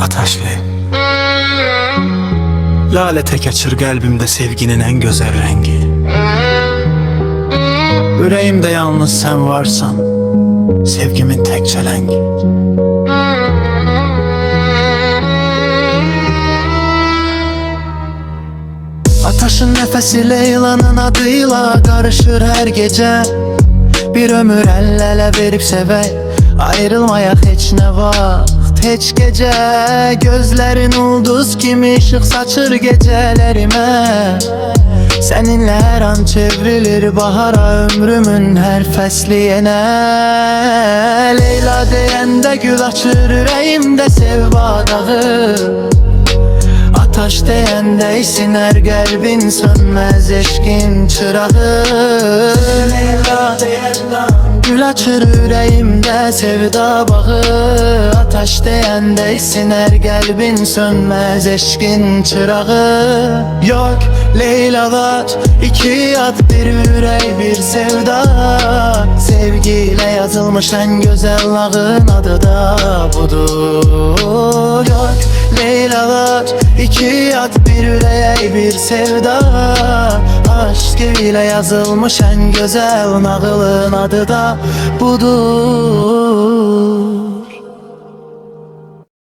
Ataşlı lale tek açır kalbimde sevginin en güzel rengi. Yüreğimde yalnız sen varsan, sevgimin tek çelengi. Ataşın nefesi Leyla'nın adıyla karışır her gece. Bir ömür el ele verip sevey, ayrılmayak hiç ne vaxt, hiç gece. Gözlerin ulduz kimi ışık saçır gecelerime. Seninle her an çevrilir bahara ömrümün her fesli yine. Leyla deyende gül açır yüreğimde sevba dağı. Ataş deyende siner kalbin sönmez eşkin çırağı. Leyla deyende gül açır yüreğimde sevda bağı. Ataş deyende siner kalbin sönmez eşkin çırağı. Yok Leylalar iki at bir yürek bir sevda. Sevgiyle yazılmış en güzel lağın adı da budur. Yok Leylalar iki at bir yürek bir sevda. Aşk ile yazılmış en güzel nağılın adı da budur.